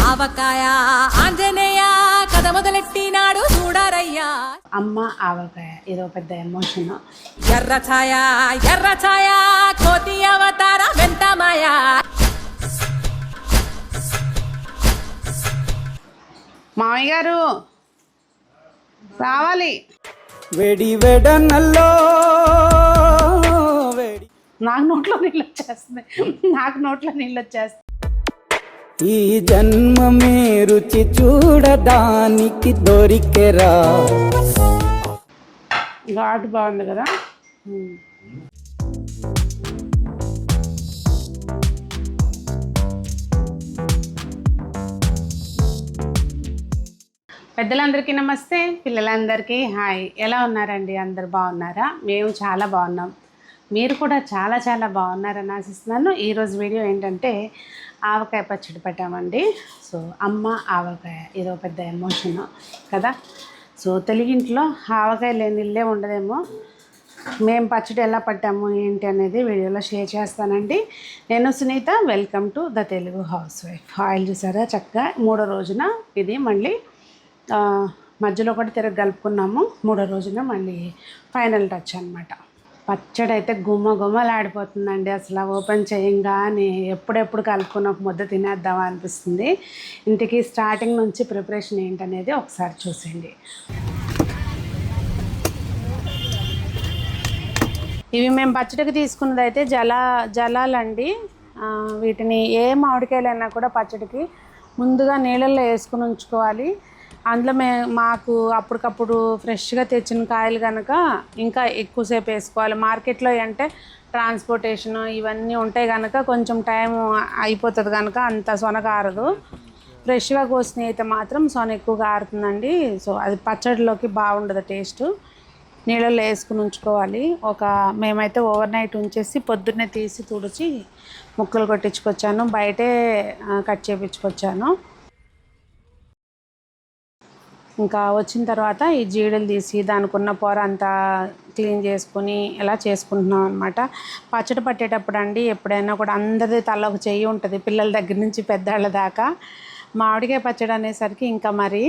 ఆవకాయ ఆంజనేయ కథ మొదలెట్టినాడు చూడారయ్యా. అమ్మ ఆవకాయ ఇదో పెద్ద ఎమోషన్. ఎర్ర ఛాయ కోతి అవతార వెంటమాయ. మామయ్య గారు రావాలి. వేడి వేడనల్లో వేడి. నాకు నోట్లో నీళ్ళు వచ్చేస్తాయి. ఈ జన్మమే రుచి చూడడానికి దొరికెరా. ఘాటు బాగుంది కదా. పెద్దలందరికీ నమస్తే, పిల్లలందరికీ హాయ్. ఎలా ఉన్నారండి? అందరు బాగున్నారా? మేము చాలా బాగున్నాం. మీరు కూడా చాలా చాలా బాగున్నారని ఆశిస్తున్నాను. ఈరోజు వీడియో ఏంటంటే ఆవకాయ పచ్చడి పెట్టామండి. సో అమ్మ ఆవకాయ ఇదో పెద్ద ఎమోషన్ కదా. సో తెలుగింట్లో ఆవకాయ లేని ఇల్లే ఉండదేమో. మేము పచ్చడి ఎలా పట్టాము ఏంటి అనేది వీడియోలో షేర్ చేస్తానండి. నేను Sunitha, welcome to the Telugu housewife. Oil చూసారా చక్కగా. మూడో రోజున ఇది మళ్ళీ మధ్యలో కూడా తిరగ కలుపుకున్నాము. మూడో రోజున మళ్ళీ ఫైనల్ టచ్ అనమాట. పచ్చడి అయితే గుమ్మలాడిపోతుందండి. అసలు ఓపెన్ చేయంగానే ఎప్పుడెప్పుడు కలుపుకుని ఒక ముద్ద తినేద్దామా అనిపిస్తుంది. ఇంటికి స్టార్టింగ్ నుంచి ప్రిపరేషన్ ఏంటనేది ఒకసారి చూసేయండి. ఇవి మేము పచ్చడికి తీసుకున్నది అయితే జలాలండి. వీటిని ఏ మామిడికాయలైనా కూడా పచ్చడికి ముందుగా నీళ్ళల్లో వేసుకుని ఉంచుకోవాలి. అందులో మాకు అప్పటికప్పుడు ఫ్రెష్గా తెచ్చిన కాయలు కనుక ఇంకా ఎక్కువసేపు వేసుకోవాలి. మార్కెట్లో అంటే ట్రాన్స్పోర్టేషన్ ఇవన్నీ ఉంటాయి కనుక కొంచెం టైం అయిపోతుంది కనుక అంత సొన కారదు. ఫ్రెష్గా కోసినవి అయితే మాత్రం సొన ఎక్కువగా ఆరుతుందండి. సో అది పచ్చడిలోకి బాగుండదు టేస్ట్. నీళ్ళల్లో వేసుకుని ఉంచుకోవాలి. మేమైతే ఓవర్ నైట్ ఉంచేసి పొద్దున్నే తీసి తుడిచి ముక్కలు కొట్టించుకొచ్చాను. బయటే కట్ చేయించుకొచ్చాను. ఇంకా వచ్చిన తర్వాత ఈ జీడలు తీసి దానికి ఉన్న పొర అంతా క్లీన్ చేసుకుని ఇలా చేసుకుంటున్నాం అనమాట. పచ్చడి పట్టేటప్పుడు అండి ఎప్పుడైనా కూడా అందరిది తల ఒక చెయ్యి ఉంటుంది, పిల్లల దగ్గర నుంచి పెద్దవాళ్ళ దాకా. మామిడికాయ పచ్చడి అనేసరికి ఇంకా మరి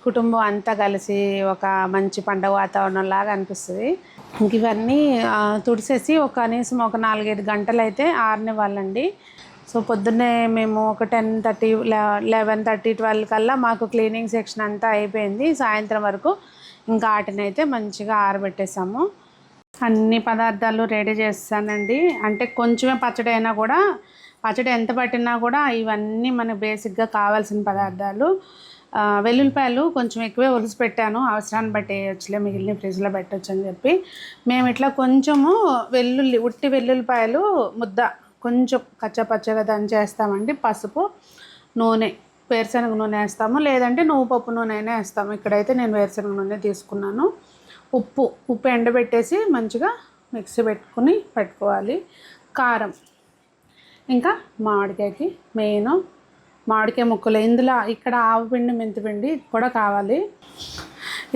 కుటుంబం అంతా కలిసి ఒక మంచి పండుగ వాతావరణం లాగా అనిపిస్తుంది. ఇంక ఇవన్నీ తుడిసేసి కనీసం ఒక 4-5 గంటలు అయితే ఆరనివ్వాలండి. సో పొద్దున్నే మేము ఒక 10:30, 11:30, 12 కల్లా మాకు క్లీనింగ్ సెక్షన్ అంతా అయిపోయింది. సాయంత్రం వరకు ఇంకా వాటినైతే మంచిగా ఆరబెట్టేసాము. అన్ని పదార్థాలు రెడీ చేస్తానండి. అంటే కొంచెమే పచ్చడి అయినా కూడా, పచ్చడి ఎంత పట్టినా కూడా ఇవన్నీ మనకు బేసిక్గా కావాల్సిన పదార్థాలు. వెల్లుల్లిపాయలు కొంచెం ఎక్కువే ఒలిసి పెట్టాను. అవసరాన్ని బట్టి వేయచ్చులే, మిగిలిన ఫ్రిడ్జ్లో పెట్టచ్చు అని చెప్పి. మేము ఇట్లా కొంచెము ఉట్టి వెల్లుల్లిపాయలు ముద్ద కొంచెం కచ్చపచ్చగా దంచేస్తామండి. పసుపు, నూనె, వేరుశనగ నూనె వేస్తాము, లేదంటే నువ్వు పప్పు నూనె అయినా వేస్తాము. ఇక్కడైతే నేను వేరుశనగ నూనె తీసుకున్నాను. ఉప్పు ఎండబెట్టేసి మంచిగా మిక్సీ పెట్టుకోవాలి. కారం, ఇంకా మామిడికాయకి మెయిన్ మామిడికాయ ముక్కలు. ఇక్కడ ఆవపిండి, మెంతిపిండి కూడా కావాలి.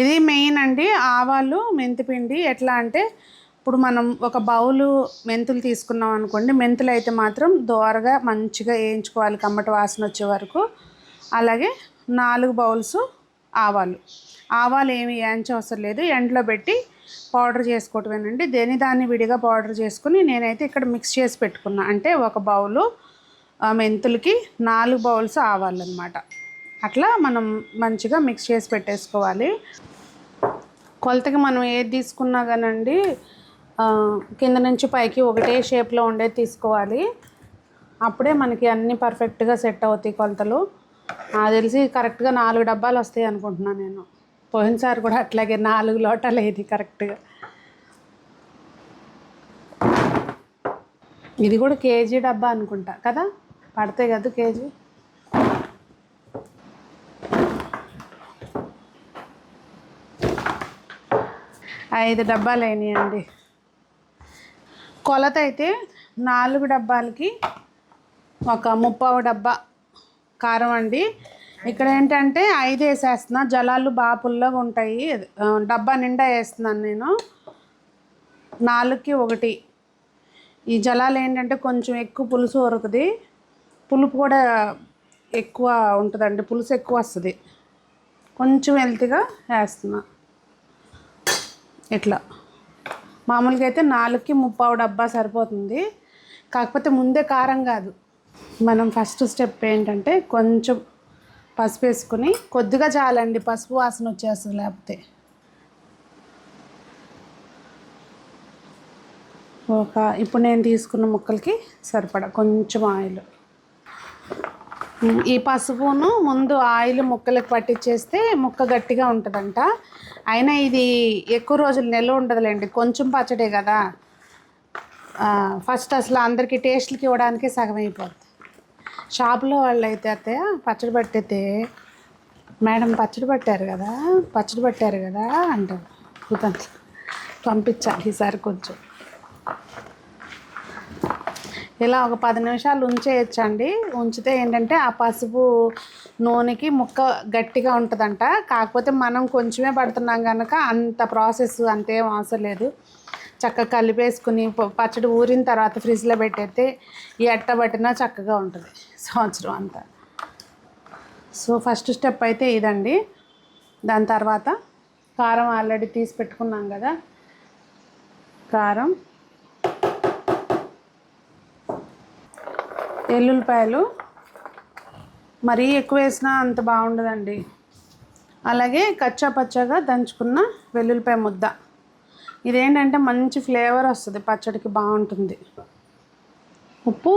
ఇది మెయిన్ అండి. ఆవాలు, మెంతిపిండి. ఎట్లా అంటే ఇప్పుడు మనం ఒక బౌలు మెంతులు తీసుకున్నాం అనుకోండి, మెంతులు అయితే మాత్రం దోరగా మంచిగా వేయించుకోవాలి కమ్మటి వాసన వచ్చే వరకు. అలాగే 4 బౌల్స్ ఆవాలు ఏమి వేయించవసరం లేదు, ఎండలో పెట్టి పౌడర్ చేసుకోవటమేనండి. దాన్ని విడిగా పౌడర్ చేసుకుని నేనైతే ఇక్కడ మిక్స్ చేసి పెట్టుకున్నా. అంటే ఒక బౌలు మెంతులకి 4 బౌల్స్ ఆవాలు అనమాట. అట్లా మనం మంచిగా మిక్స్ చేసి పెట్టేసుకోవాలి. కొలతకి మనం ఏది తీసుకున్నా కానండి కింద నుంచి పైకి ఒకటే షేప్లో ఉండేది తీసుకోవాలి. అప్పుడే మనకి అన్నీ పర్ఫెక్ట్గా సెట్ అవుతాయి కొలతలు. నాకు తెలిసి కరెక్ట్గా 4 డబ్బాలు వస్తాయి అనుకుంటున్నాను నేను. పోయినసారి కూడా అట్లాగే 4 లోటాలు ఇది కరెక్ట్గా. ఇది కూడా కేజీ డబ్బా అనుకుంటా కదా, పడతాయి కదా కేజీ. ఐదు డబ్బాలు అయినాయండి. కొలత అయితే 4 డబ్బాలకి ఒక 30 డబ్బా కారం అండి. ఇక్కడ ఏంటంటే 5 వేసేస్తున్నా. జలాలు బాగా పుల్లగా ఉంటాయి. డబ్బా నిండా వేస్తున్నాను నేను. 4కి 1. ఈ జలాలు ఏంటంటే కొంచెం ఎక్కువ పులుసు ఉరుకుది, పులుపు కూడా ఎక్కువ ఉంటుందండి, పులుసు ఎక్కువ వస్తుంది. కొంచెం హెల్తీగా వేస్తున్నా. ఇట్లా మామూలుగా అయితే 4కి 3/4 డబ్బా సరిపోతుంది. కాకపోతే ముందే కారం కాదు. మనం ఫస్ట్ స్టెప్ ఏంటంటే కొంచెం పసుపు వేసుకుని, కొద్దిగా చాలండి, పసుపు వాసన వచ్చేస్తుంది లేకపోతే. ఇప్పుడు నేను తీసుకున్న ముక్కలకి సరిపడా కొంచెం ఆయిల్. ఈ పసుపును ముందు ఆయిల్ ముక్కలకు పట్టించేస్తే ముక్క గట్టిగా ఉంటుందంట. అయినా ఇది ఎక్కువ రోజులు నిల్వ ఉండదులేండి, కొంచెం పచ్చడే కదా. ఫస్ట్ అసలు అందరికీ టేస్ట్లకి ఇవ్వడానికే సగం అయిపోద్ది. షాపులో వాళ్ళు అయితే అత్తయ్య పచ్చడి పట్టితే, మేడం పచ్చడి పట్టారు కదా అంటారు. కుదంతా పంపించాలి ఈసారి. కొంచెం ఇలా ఒక 10 నిమిషాలు ఉంచేయచ్చండి. ఉంచితే ఏంటంటే ఆ పసుపు నూనెకి ముక్క గట్టిగా ఉంటుందంట. కాకపోతే మనం కొంచెమే పడుతున్నాం కనుక అంత ప్రాసెస్ అంతేం అవసరం లేదు. చక్కగా కలిపేసుకుని పచ్చడి ఊరిన తర్వాత ఫ్రిడ్జ్లో పెట్టేస్తే ఎట్టబట్టినా చక్కగా ఉంటుంది సంవత్సరం అంతా. సో ఫస్ట్ స్టెప్ అయితే ఇదండి. దాని తర్వాత కారం ఆల్రెడీ తీసి పెట్టుకున్నాం కదా, కారం, ఎల్లుల్లిపాయలు మరీ ఎక్కువ వేసినా అంత బాగుండదండి. అలాగే కచ్చా పచ్చగా దంచుకున్న వెల్లుల్లిపాయ ముద్ద. ఇదేంటంటే మంచి ఫ్లేవర్ వస్తుంది పచ్చడికి, బాగుంటుంది. ఉప్పు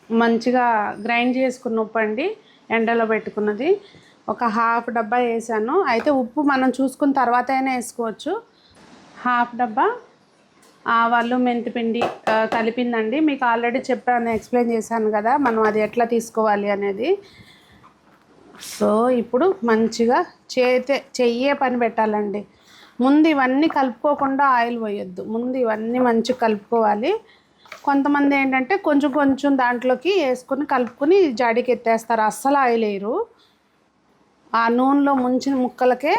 మంచిగా గ్రైండ్ చేసుకున్న ఉప్పు అండి, ఎండలో పెట్టుకున్నది. ఒక 1/2 డబ్బా వేసాను. అయితే ఉప్పు మనం చూసుకున్న తర్వాత అయినా వేసుకోవచ్చు. 1/2 డబ్బా ఆవాలు, మెంతిపిండి కలిపిందండి. మీకు ఆల్రెడీ చెప్పాను, ఎక్స్ప్లెయిన్ చేశాను కదా మనం అది ఎట్లా తీసుకోవాలి అనేది. సో ఇప్పుడు మంచిగా చెయ్యే పని పెట్టాలండి. ముందు ఇవన్నీ కలుపుకోకుండా ఆయిల్ పోయొద్దు, ముందు ఇవన్నీ మంచిగా కలుపుకోవాలి. కొంతమంది ఏంటంటే కొంచెం కొంచెం దాంట్లోకి వేసుకొని కలుపుకొని జాడీకి ఎత్తేస్తారు, అస్సలు ఆయిల్ వేయరు. ఆ నూనెలో ముంచిన ముక్కలకే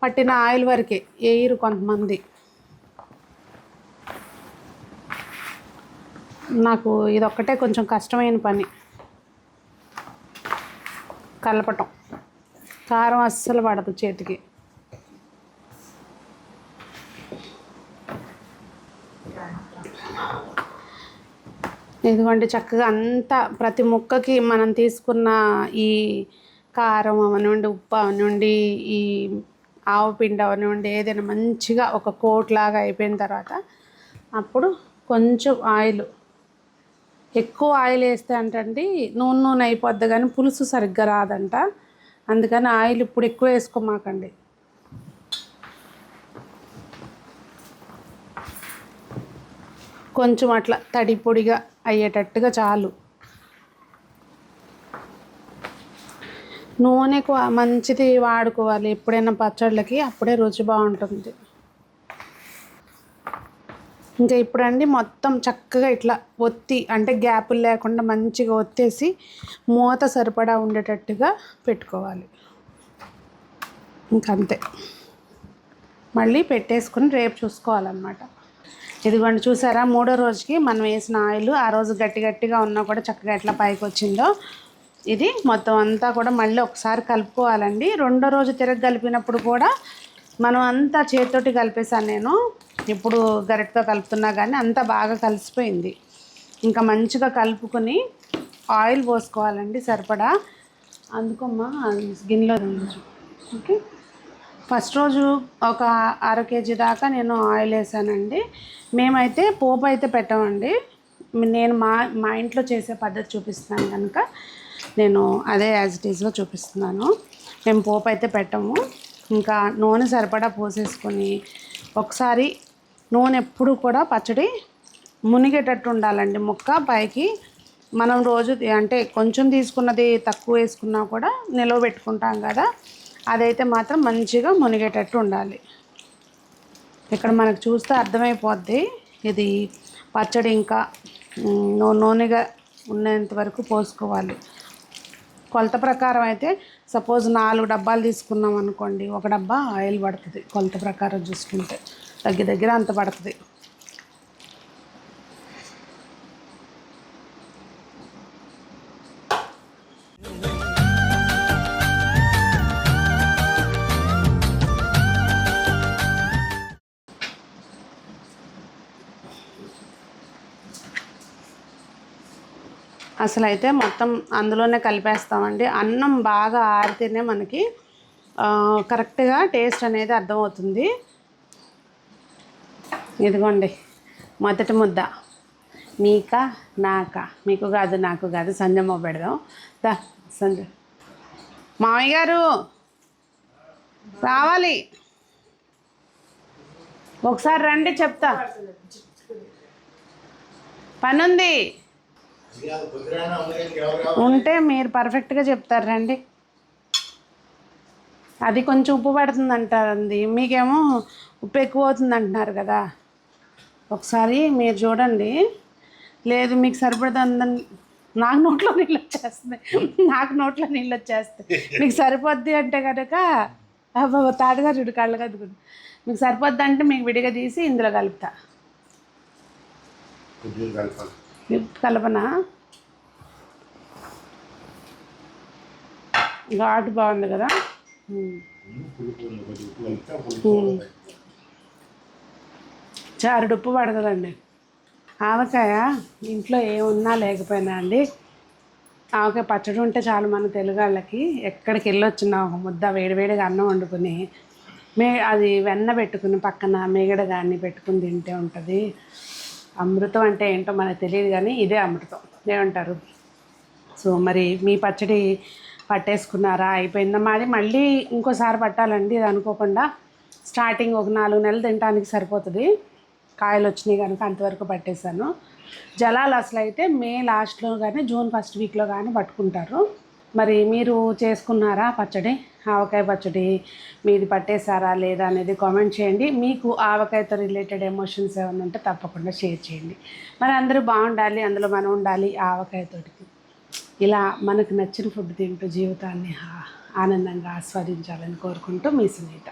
పట్టిన ఆయిల్ వరకే వేయరు కొంతమంది. నాకు ఇదొక్కటే కొంచెం కష్టమైన పని, కలపటం. కారం అస్సలు పడదు చేతికి. ఇదిగోండి చక్కగా అంతా ప్రతి ముక్కకి మనం తీసుకున్న ఈ కారం అవనివ్వండి, ఉప్పు అవనివ్వండి, ఈ ఆవు పిండి అవనివ్వండి, ఏదైనా మంచిగా ఒక కోట్ లాగా అయిపోయిన తర్వాత అప్పుడు కొంచెం ఆయిల్, ఎక్కువ ఆయిల్ వేస్తే అంటండి నూనె అయిపోద్ది కానీ పులుసు సరిగ్గా రాదంట. అందుకని ఆయిల్ ఇప్పుడు ఎక్కువ వేసుకోమాకండి. కొంచెం అట్లా తడి పొడిగా అయ్యేటట్టుగా చాలు. నూనె మంచిది వాడుకోవాలి ఎప్పుడైనా పచ్చళ్ళకి, అప్పుడే రుచి బాగుంటుంది. ఇంకా ఇప్పుడండి మొత్తం చక్కగా ఇట్లా ఒత్తి, అంటే గ్యాపులు లేకుండా మంచిగా ఒత్తేసి మూత సరిపడా ఉండేటట్టుగా పెట్టుకోవాలి. ఇంకంతే, మళ్ళీ పెట్టేసుకుని రేపు చూసుకోవాలన్నమాట. ఇదిగోండి చూసారా, 3వ రోజుకి మనం వేసిన ఆయిల్ ఆ రోజు గట్టిగా ఉన్నా కూడా చక్కగా ఎట్లా పైకి వచ్చిందో. ఇది మొత్తం అంతా కూడా మళ్ళీ ఒకసారి కలుపుకోవాలండి. 2వ రోజు తిరగ కలిపినప్పుడు కూడా మనం అంతా చేతితోటి కలిపేసాను నేను, ఇప్పుడు గరిటతో కలుపుతున్నా కానీ అంతా బాగా కలిసిపోయింది. ఇంకా మంచిగా కలుపుకొని ఆయిల్ పోసుకోవాలండి సరిపడా. అందుకమ్మా గిన్నెలో ఓకే. ఫస్ట్ రోజు ఒక 1/2 కేజీ దాకా నేను ఆయిల్ వేసానండి. మేమైతే పోపు అయితే పెట్టామండి. నేను మా ఇంట్లో చేసే పద్ధతి చూపిస్తున్నాను కనుక నేను అదే యాజ్ ఇట్ ఈజ్లో చూపిస్తున్నాను. మేము పోపు అయితే పెట్టాము. ఇంకా నూనె సరిపడా పోసేసుకొని ఒకసారి, నూనె ఎప్పుడు కూడా పచ్చడి మునిగేటట్టు ఉండాలండి ముక్క పైకి. మనం రోజు అంటే కొంచెం తీసుకున్నది తక్కువ వేసుకున్నా కూడా నిలవ పెట్టుకుంటాం కదా, అదైతే మాత్రం మంచిగా మునిగేటట్టు ఉండాలి. ఇక్కడ మనకు చూస్తే అర్థమైపోద్ది ఇది పచ్చడి. ఇంకా నూనెగా ఉన్నంత వరకు పోసుకోవాలి. కొలత ప్రకారం అయితే సపోజ్ 4 డబ్బాలు తీసుకున్నాం అనుకోండి, 1 డబ్బా ఆయిల్ పడుతుంది. కొలత ప్రకారం చూసుకుంటే దగ్గర అంత పడుతుంది. అసలు అయితే మొత్తం అందులోనే కలిపేస్తామండి. అన్నం బాగా ఆరితేనే మనకి కరెక్ట్గా టేస్ట్ అనేది అర్థమవుతుంది. ఇదిగోండి మొదటి ముద్ద, నీకా నాకా, మీకు కాదు నాకు కాదు, సంజమ్మ పెడదాం. దా సంజ, మామయ్య గారు రావాలి, ఒకసారి రండి చెప్తా, పని ఉంది. ఉంటే మీరు పర్ఫెక్ట్గా చెప్తారు రండి. అది కొంచెం ఉప్పు పడుతుంది అంటారండి, మీకేమో ఉప్పు ఎక్కువ అవుతుంది అంటున్నారు కదా. ఒకసారి మీరు చూడండి. లేదు మీకు సరిపడుతుందని నాకు నోట్లో నీళ్ళు వచ్చేస్తాయి, మీకు సరిపోద్ది అంటే కనుక తాడుగా చూడు కళ్ళు కదుకుని, మీకు సరిపోద్ది అంటే మీకు విడిగా తీసి ఇందులో కలుపుతా. కలపనా? ఘాటు బాగుంది కదా. చారుడు ఉప్పు పడకదండి. ఆవకాయ ఇంట్లో ఏమున్నా లేకపోయినా అండి, ఆవకాయ పచ్చడి ఉంటే చాలు మన తెలుగు వాళ్ళకి. ఎక్కడికి వెళ్ళొచ్చిన ఒక ముద్ద వేడివేడిగా అన్నం వండుకుని అది వెన్న పెట్టుకుని పక్కన మేగడ కానీ పెట్టుకుని తింటే ఉంటుంది. అమృతం అంటే ఏంటో మనకు తెలియదు కానీ ఇదే అమృతం. ఏమంటారు? సో మరి మీ పచ్చడి పట్టేసుకున్నారా? అయిపోయిందా? మాది మళ్ళీ ఇంకోసారి పట్టాలండి. ఇది అనుకోకుండా స్టార్టింగ్ ఒక 4 నెలలు తినడానికి సరిపోతుంది. కాయలు వచ్చినాయి కనుక అంతవరకు పట్టేశాను. జలాలు అసలు అయితే మే లాస్ట్లో కానీ జూన్ ఫస్ట్ వీక్లో కానీ పట్టుకుంటారు. మరి మీరు చేసుకున్నారా పచ్చడి? ఆవకాయ పచ్చడి మీది పట్టేశారా లేదా అనేది కామెంట్ చేయండి. మీకు ఆవకాయతో రిలేటెడ్ ఎమోషన్స్ ఏమైనా ఉంటే తప్పకుండా షేర్ చేయండి. మరి అందరూ బాగుండాలి, అందులో మనం ఉండాలి. ఆవకాయతోటి ఇలా మనకు నచ్చిన ఫుడ్ తింటూ జీవితాన్ని ఆనందంగా ఆస్వాదించాలని కోరుకుంటూ మీ సునీత.